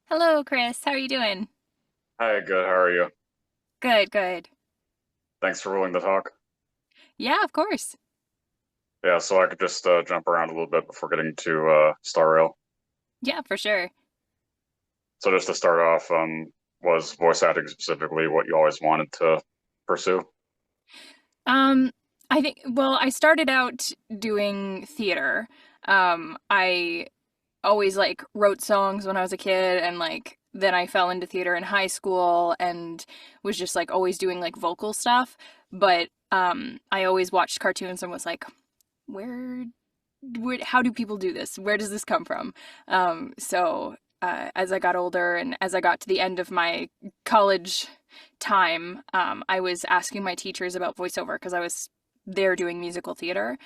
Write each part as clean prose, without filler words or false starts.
Hello, Chris. How are you doing? Hi, good. How are you? Good, good. Thanks for willing to talk. Yeah, of course. Yeah, so I could just jump around a little bit before getting to Star Rail. Yeah, for sure. So just to start off, was voice acting specifically what you always wanted to pursue? Um, I think, well, I started out doing theater. I always like wrote songs when I was a kid and like then I fell into theater in high school and was just like always doing like vocal stuff. But I always watched cartoons and was like, where how do people do this? Where does this come from? As I got older and as I got to the end of my college time, I was asking my teachers about voiceover because I was there doing musical theater.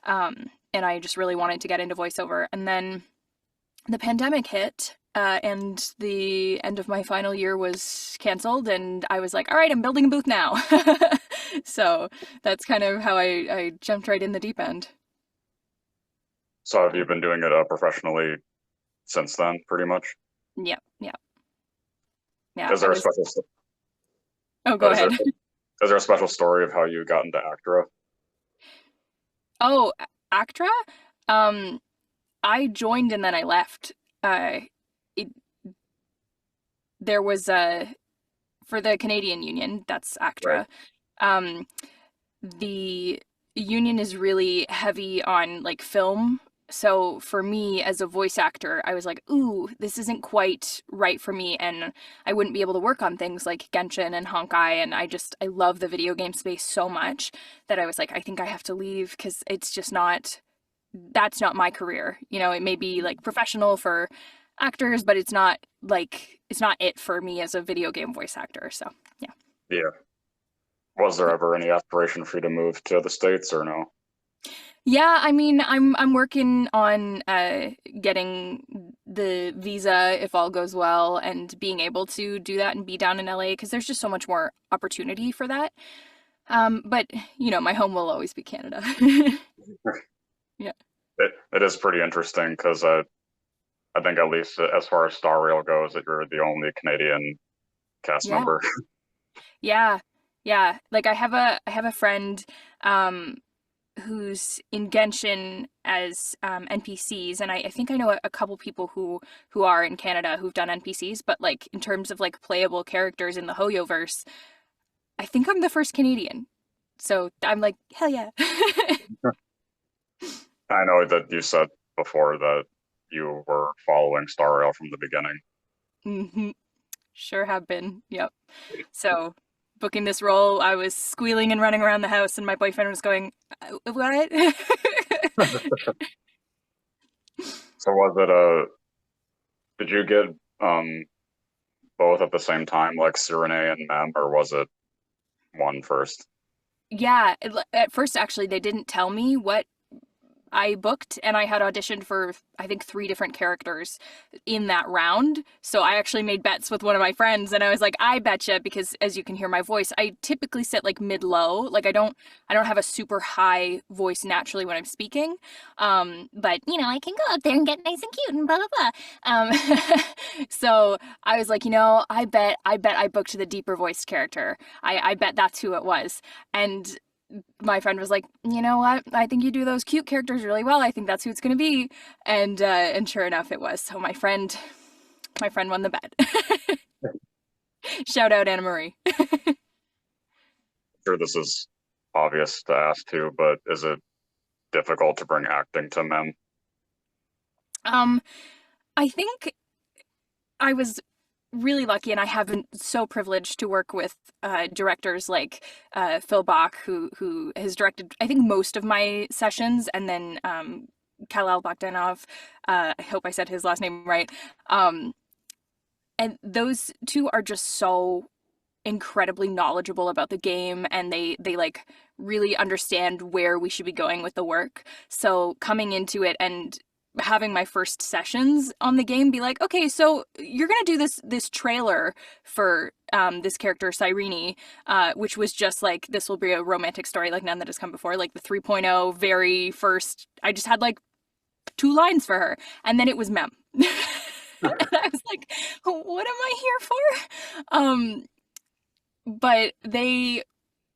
And I just really wanted to get into voiceover. And then the pandemic hit. And the end of my final year was canceled, and I was like, all right, I'm building a booth now. So that's kind of how I jumped right in the deep end. So have you been doing it professionally since then, pretty much? Yep, yep. Yeah, Is I there a was. special Oh, go is there ahead. is there a special story of how you got into Actora? Oh, ACTRA? Um, I joined and then I left. It, there was a for the Canadian Union, that's Right. ACTRA. Um, the union is really heavy on like film. So for me as a voice actor, I was like, ooh, this isn't quite right for me, and I wouldn't be able to work on things like Genshin and Honkai, and I love the video game space so much that I was like, I think I have to leave because it's just not that's not my career. You know, it may be like professional for actors, but it's not it for me as a video game voice actor. So, yeah. Yeah. Was there ever any aspiration for you to move to the States or no? Yeah, I mean, I'm working on getting the visa if all goes well and being able to do that and be down in LA because there's just so much more opportunity for that. But you know, my home will always be Canada. Yeah. It is pretty interesting because I think at least as far as Star Rail goes, that you're the only Canadian cast Yeah. member. Yeah. Yeah. Like I have a friend um who's in Genshin as NPCs, and I think I know a couple people who are in Canada who've done NPCs, but like in terms of like playable characters in the Hoyoverse, I think I'm the first Canadian. So I'm like, hell yeah. I know that you said before that you were following Star Rail from the beginning. Hmm. Sure have been. Yep. So booking this role, I was squealing and running around the house, and my boyfriend was going, "What?" So was it a, did you get both at the same time, like Cyrene and Mem, or was it one first? Yeah, at first actually they didn't tell me what I booked, and I had auditioned for I think three different characters in that round. So I actually made bets with one of my friends, and I was like, I betcha, because as you can hear my voice, I typically sit like mid low. Like I don't have a super high voice naturally when I'm speaking. But you know, I can go up there and get nice and cute and blah blah blah. So I was like, you know, I bet I booked the deeper voiced character. I bet that's who it was. And my friend was like, you know what? I think you do those cute characters really well. I think that's who it's gonna be. And sure enough, it was. So my friend won the bet. Shout out Anna Marie. Sure, this is obvious to ask too, but is it difficult to bring acting to Mem? um, I think I was really lucky, and I have been so privileged to work with directors like Phil Bach, who has directed I think most of my sessions, and then Kalal Bogdanov. I hope I said his last name right. Um, and those two are just so incredibly knowledgeable about the game, and they like really understand where we should be going with the work. So coming into it and having my first sessions on the game be like, okay, so you're gonna do this trailer for this character Cyrene, which was just like this will be a romantic story like none that has come before, like the 3.0 very first. I just had like two lines for her, and then it was Mem. And I was like, what am I here for? But they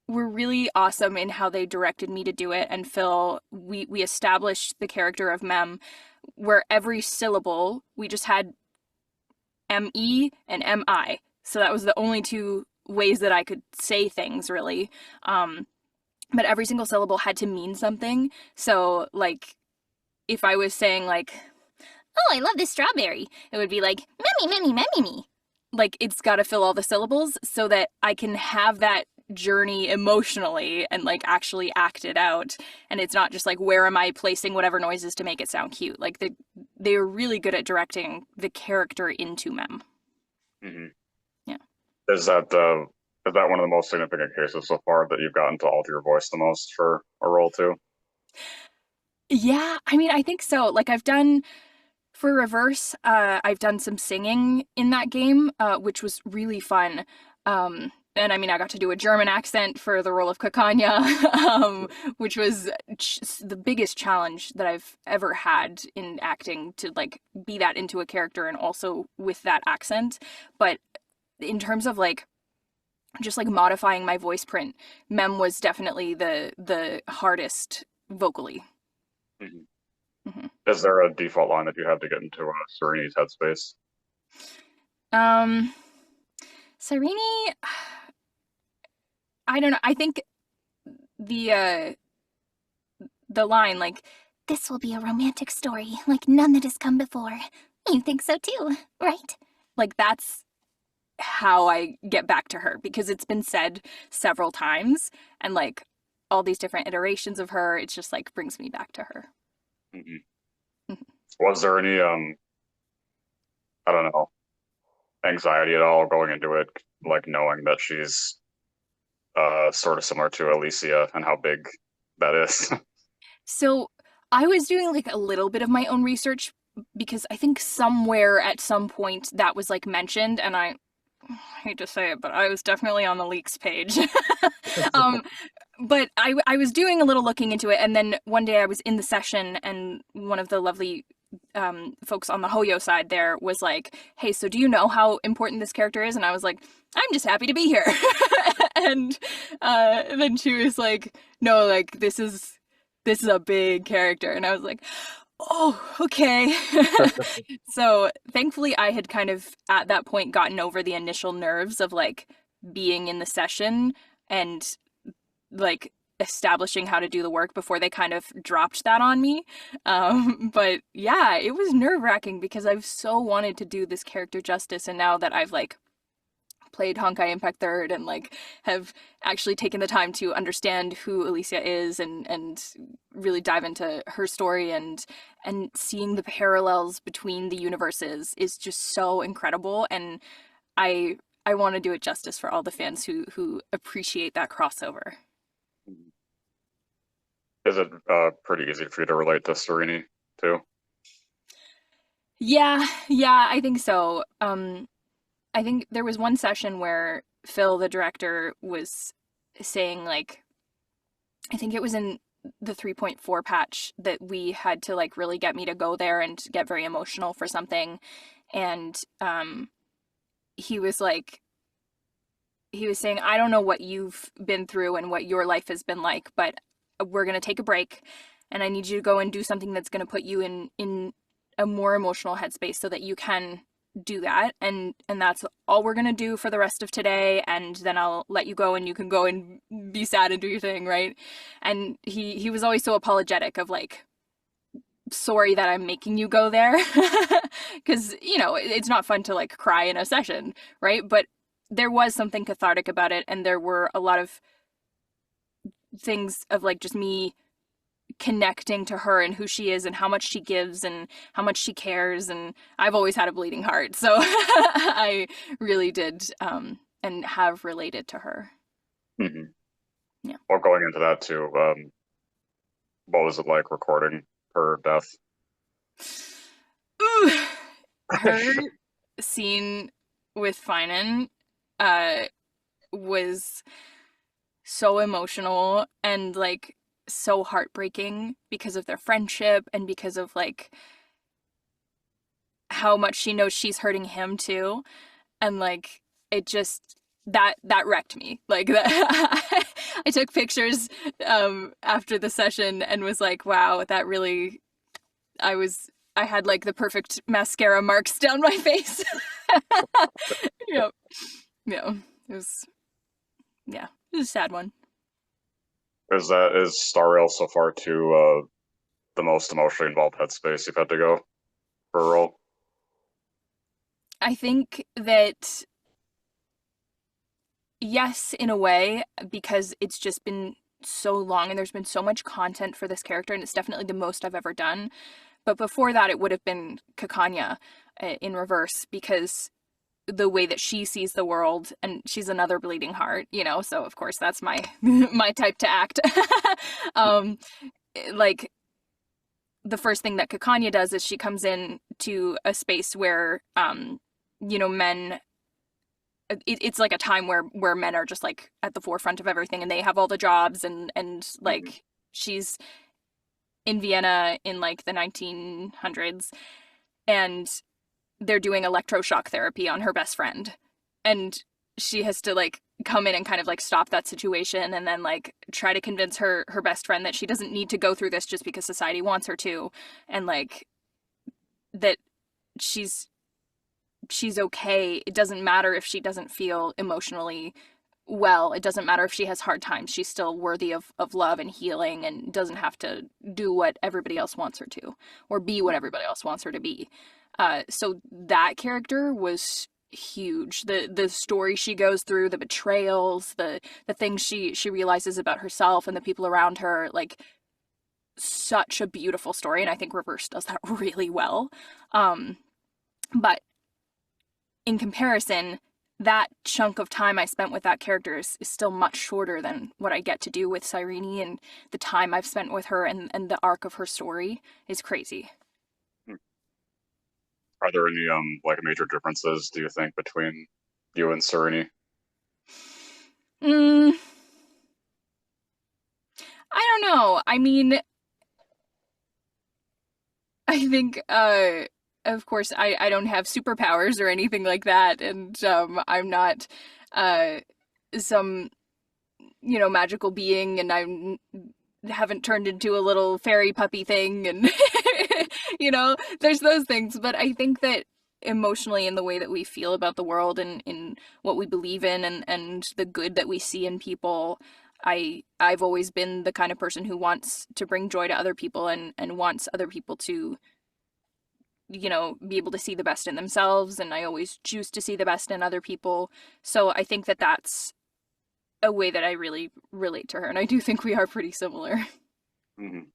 were really awesome in how they directed me to do it. And Phil, we established the character of Mem, where every syllable we just had ME and MI. So that was the only two ways that I could say things, really. But every single syllable had to mean something. So, like, if I was saying, like, oh, I love this strawberry, it would be like, me. Like, it's got to fill all the syllables so that I can have that journey emotionally and, like, actually act it out. And it's not just like, where am I placing whatever noises to make it sound cute? Like, they were really good at directing the character into Mem. Hmm. Yeah. Is that one of the most significant cases so far that you've gotten to alter your voice the most for a role too? Yeah, I mean, I think so. Like, I've done for Reverse, I've done some singing in that game, which was really fun. And I mean, I got to do a German accent for the role of Kakanya, which was the biggest challenge that I've ever had in acting, to like be that into a character and also with that accent. But in terms of like just like modifying my voice print, Mem was definitely the hardest vocally. Hmm. Hmm. Is there a default line that you have to get into Serene's headspace? Um, Cyrene, I don't know. I think the uh the line like, this will be a romantic story like none that has come before. You think so too, right? Like, that's how I get back to her, because it's been said several times, and like all these different iterations of her, it just like brings me back to her. Hmm. Was there any I don't know, anxiety at all going into it, like knowing that she's sort of similar to Alicia and how big that is? So I was doing like a little bit of my own research, because I think somewhere at some point that was like mentioned, and I hate to say it, but I was definitely on the leaks page. um, but I was doing a little looking into it, and then one day I was in the session, and one of the lovely folks on the Hoyo side there was like, "Hey, so do you know how important this character is?" And I was like, "I'm just happy to be here." And then she was like, "No, like this is a big character," and I was like, "Oh, okay." So thankfully, I had kind of at that point gotten over the initial nerves of like being in the session and like establishing how to do the work before they kind of dropped that on me. But yeah, it was nerve wracking because I've so wanted to do this character justice, and now that I've like played Honkai Impact Third and like have actually taken the time to understand who Alicia is, and really dive into her story, and seeing the parallels between the universes is just so incredible, and I want to do it justice for all the fans who appreciate that crossover. Is it pretty easy for you to relate to Serene too? Yeah, I think so. I think there was one session where Phil, the director, was saying like, I think it was in the 3.4 patch that we had to like really get me to go there and get very emotional for something. And he was like, he was saying, I don't know what you've been through and what your life has been like, but we're going to take a break, and I need you to go and do something that's going to put you in a more emotional headspace so that you can do that, and that's all we're going to do for the rest of today, and then I'll let you go and you can go and be sad and do your thing, right? And he was always so apologetic of like, sorry that I'm making you go there, because it's not fun to like cry in a session, right? But there was something cathartic about it, and there were a lot of things of like just me connecting to her and who she is and how much she gives and how much she cares, and I've always had a bleeding heart, so I really did and have related to her. Hmm. Yeah. Well, going into that too, what was it like recording her death? Ooh, her scene with Finan uh was so emotional and like so heartbreaking because of their friendship and because of like how much she knows she's hurting him too. and like it just that wrecked me. Like that I took pictures after the session and was like, wow, that really I had like the perfect mascara marks down my face. Yeah. Yeah. It was yeah, it was a sad one. Is Star Rail so far to the most emotionally involved headspace you've had to go for a role? I think that yes, in a way, because it's just been so long and there's been so much content for this character, and it's definitely the most I've ever done. But before that, it would have been Kakanya in reverse, because the way that she sees the world, and she's another bleeding heart, you know, so of course that's my my type to act. um like the first thing that Kakanya does is she comes in to a space where men, it's like a time where men are just like at the forefront of everything and they have all the jobs, and Mm-hmm. like she's in Vienna in like the 1900s, and they're doing electroshock therapy on her best friend, and she has to like come in and kind of like stop that situation, and then like try to convince her best friend that she doesn't need to go through this just because society wants her to, and like that she's she's okay. It doesn't matter if she doesn't feel emotionally well. It doesn't matter if she has hard times. She's still worthy of love and healing, and doesn't have to do what everybody else wants her to, or be what everybody else wants her to be. So that character was huge. The story she goes through, the betrayals, the things she realizes about herself and the people around her, like such a beautiful story. And I think Reverse does that really well. But in comparison, that chunk of time I spent with that character is still much shorter than what I get to do with Cyrene, and the time I've spent with her, and the arc of her story is crazy. Are there any like major differences, do you think, between you and Cyrene? Mm, I don't know. I mean, I think, of course, I don't have superpowers or anything like that, and I'm not uh, some magical being, and I haven't turned into a little fairy puppy thing, and there's those things. But I think that emotionally, in the way that we feel about the world, and in what we believe in, and the good that we see in people, I've always been the kind of person who wants to bring joy to other people, and wants other people to be able to see the best in themselves, and I always choose to see the best in other people. So I think that that's a way that I really relate to her, and I do think we are pretty similar. Mm-hmm.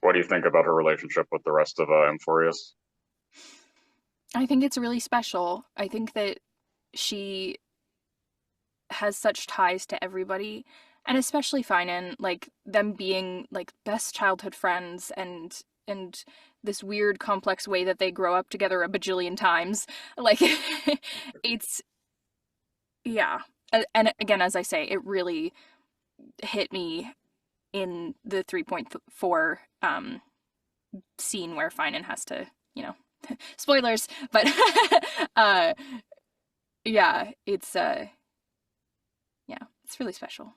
What do you think about her relationship with the rest of Amphorius? I think it's really special. I think that she has such ties to everybody, and especially Finan, like them being like best childhood friends, and this weird complex way that they grow up together a bajillion times. Like it's yeah. And again, as I say, it really hit me in the 3.4 scene where Finan has to, you know, spoilers, but uh yeah, it's really special.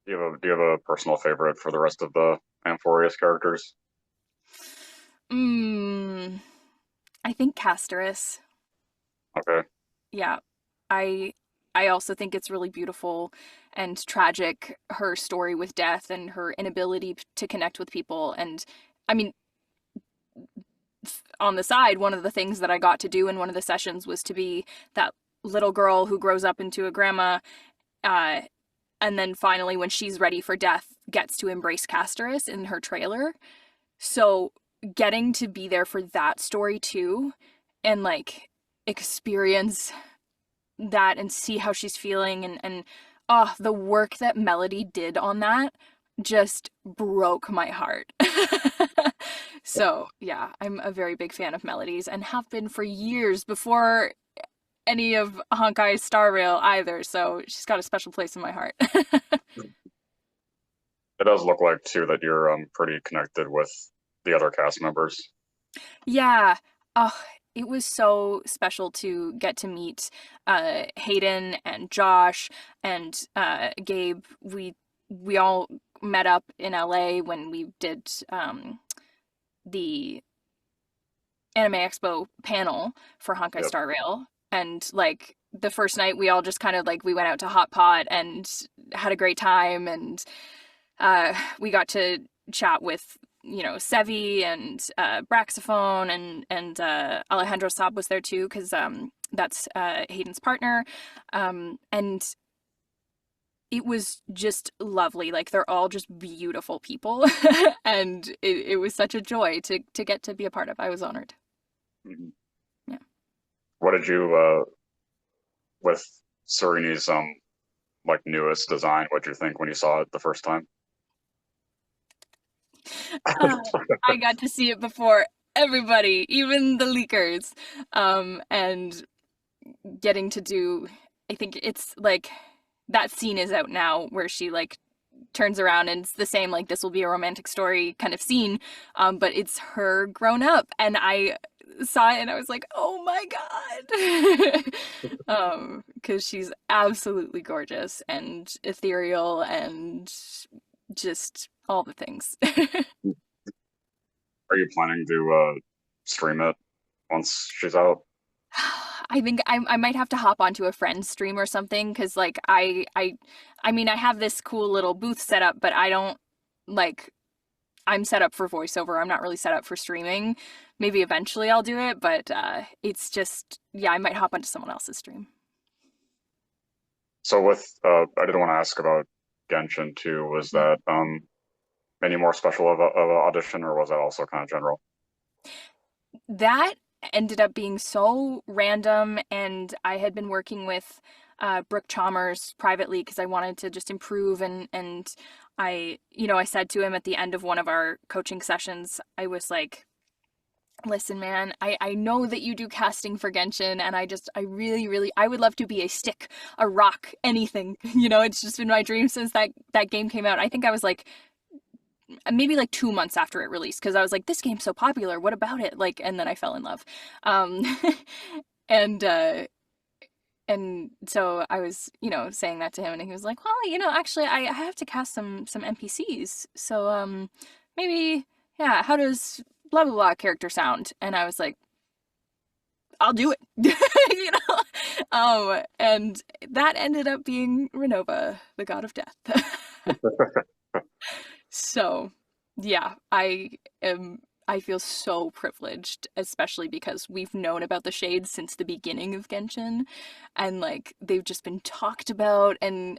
Do you have a personal favorite for the rest of the Amphorius characters? Mm, I think Castorus. Okay. Yeah. I I also think it's really beautiful and tragic, her story with death and her inability to connect with people. And I mean, on the side, one of the things that I got to do in one of the sessions was to be that little girl who grows up into a grandma, uh, and then finally, when she's ready for death, gets to embrace Castorus in her trailer. So getting to be there for that story too, and like experience that and see how she's feeling, and oh, the work that Melody did on that just broke my heart. So yeah, I'm a very big fan of Melodies, and have been for years before any of Honkai Star Rail either, so she's got a special place in my heart. It does look like too that you're pretty connected with the other cast members. Yeah. Oh, it was so special to get to meet Hayden and Josh and Gabe. We all met up in LA when we did the Anime Expo panel for Honkai Yep. Star Rail. And like the first night, we all just kind of like we went out to Hot Pot and had a great time, and we got to chat with Sevi and Braxophone and Alejandro Saab was there too because that's Hayden's partner, and it was just lovely. Like they're all just beautiful people, and it was such a joy to get to be a part of. I was honored. Mhm. Yeah. What did you with Serene's like newest design? What did you think when you saw it the first time? Uh, I got to see it before everybody, even the leakers, and getting to do. I think it's like that scene is out now where she like turns around and it's the same like this will be a romantic story kind of scene, but it's her grown up, and I saw it and I was like, oh my god, because she's absolutely gorgeous and ethereal and just all the things. Are you planning to stream it once she's out? I think I might have to hop onto a friend's stream or something because like I mean I have this cool little booth set up, but I don't like I'm set up for voiceover. I'm not really set up for streaming. Maybe eventually I'll do it, but it's just yeah, I might hop onto someone else's stream. So with I did want to ask about Genshin too. Was that any more special of a audition, or was that also kind of general? That ended up being so random, and I had been working with Brooke Chalmers privately because I wanted to just improve, and I said to him at the end of one of our coaching sessions, I was like, listen, man, I know that you do casting for Genshin, and I really, really, I would love to be a stick, a rock, anything. It's just been my dream since that game came out. I think I was like maybe like 2 months after it released because I was like, this game's so popular. What about it? Like, and then I fell in love. Um, and and so I was, saying that to him, and he was like, well, actually, I have to cast some NPCs, so maybe, yeah. How does blah blah blah character sound? And I was like, I'll do it, and that ended up being Ronova, the god of death. So, yeah, I feel so privileged, especially because we've known about the shades since the beginning of Genshin, and like they've just been talked about and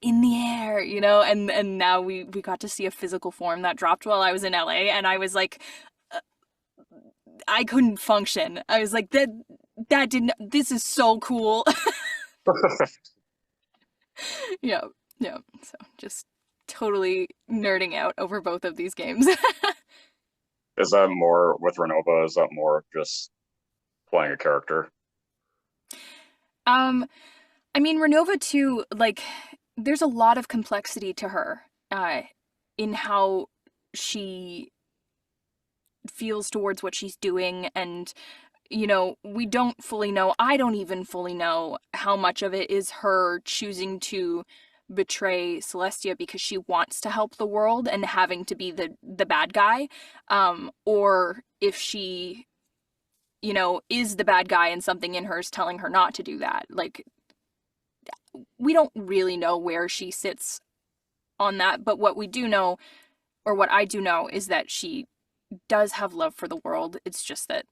in the air, and now we got to see a physical form that dropped while I was in LA, and I was like, uh, I couldn't function. I was like, that didn't. This is so cool. Yeah, yeah. So just totally nerding out over both of these games. Is that more with Renova? Is that more of just playing a character? Um, I mean, Renova too, like, there's a lot of complexity to her, in how she feels towards what she's doing, and, we don't fully know, I don't even fully know how much of it is her choosing to betray Celestia because she wants to help the world and having to be the bad guy, or if she, is the bad guy and something in her is telling her not to do that. Like, we don't really know where she sits on that, but what we do know, or what I do know, is that she does have love for the world. It's just that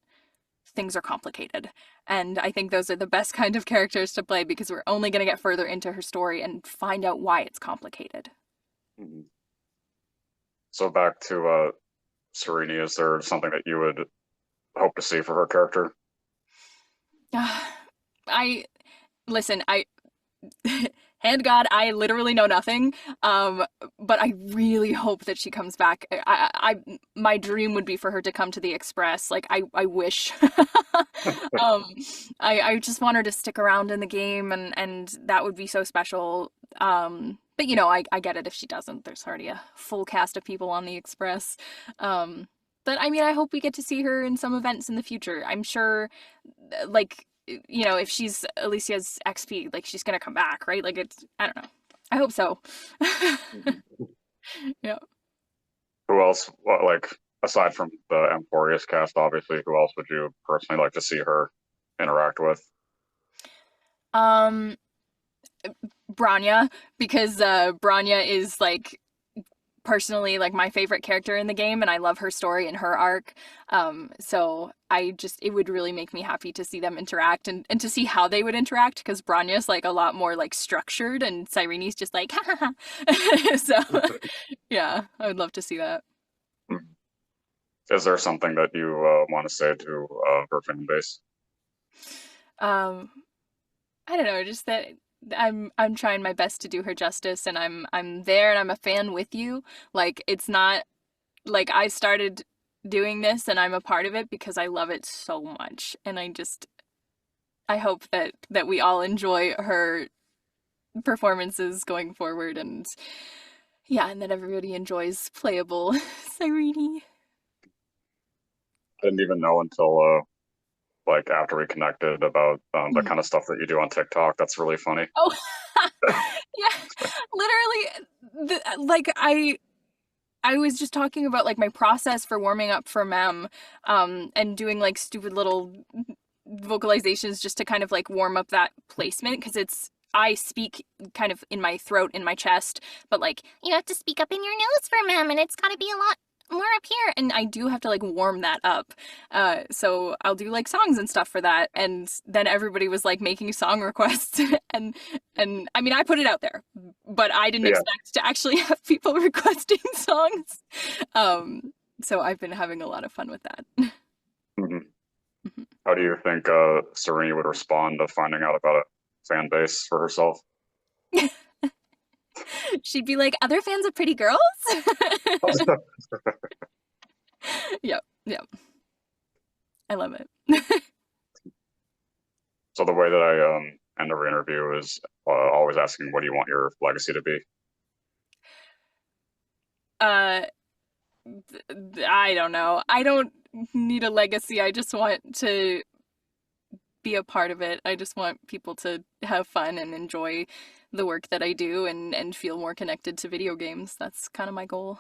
things are complicated. And I think those are the best kind of characters to play because we're only going to get further into her story and find out why it's complicated. Mhm. So back to Serene, is there something that you would hope to see for her character? I listen, I hand God, I literally know nothing. Um, but I really hope that she comes back. My dream would be for her to come to the Express. Like, I wish. um, I just want her to stick around in the game, and that would be so special. But I get it if she doesn't. There's already a full cast of people on the Express. Um, But I mean, I hope we get to see her in some events in the future. I'm sure, like, if she's Alicia's XP, like, she's gonna come back, right? Like, I don't know. I hope so. Mhm. Yeah. Who else, like, aside from the Emporius cast, obviously, who else would you personally like to see her interact with? Um, Branya, because Branya is like personally like my favorite character in the game, and I love her story and her arc. So it would really make me happy to see them interact, and to see how they would interact, because Branya's like a lot more like structured and Cyrene's just like ha. So yeah, I would love to see that. Is there something that you want to say to her fan base? Um, I don't know, just that I'm trying my best to do her justice, and I'm there and I'm a fan with you. Like, it's not like I started doing this and I'm a part of it because I love it so much, and I hope that we all enjoy her performances going forward, and yeah, and that everybody enjoys playable Cyrene. I didn't even know until like after we connected about the Mm. kind of stuff that you do on TikTok. That's really funny. Oh, yeah, literally, like I was just talking about like my process for warming up for Mem, and doing like stupid little vocalizations just to kind of like warm up that placement, because I speak kind of in my throat, in my chest, but like you have to speak up in your nose for Mem, and it's got to be a lot more up here, and I do have to like warm that up. So I'll do like songs and stuff for that, and then everybody was like making song requests, and I mean, I put it out there, but I didn't Yeah. expect to actually have people requesting songs. Um, so I've been having a lot of fun with that. Mhm. How do you think Serena would respond to finding out about a fan base for herself? She'd be like, "Other fans of Pretty Girls?" Yep, yep. I love it. So the way that I end every interview is always asking, "What do you want your legacy to be?" uh, I don't know. I don't need a legacy. I just want to be a part of it. I just want people to have fun and enjoy the work that I do, and feel more connected to video games. That's kind of my goal.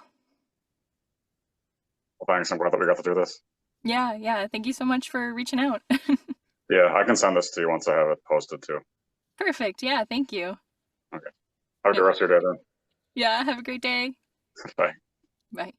Well, thanks. I'm glad that we got to do this. Yeah, yeah. Thank you so much for reaching out. Yeah, I can send this to you once I have it posted too. Perfect. Yeah, thank you. Okay. Have a good Yeah. rest of your day Yeah, have a great day. then. Bye. Bye.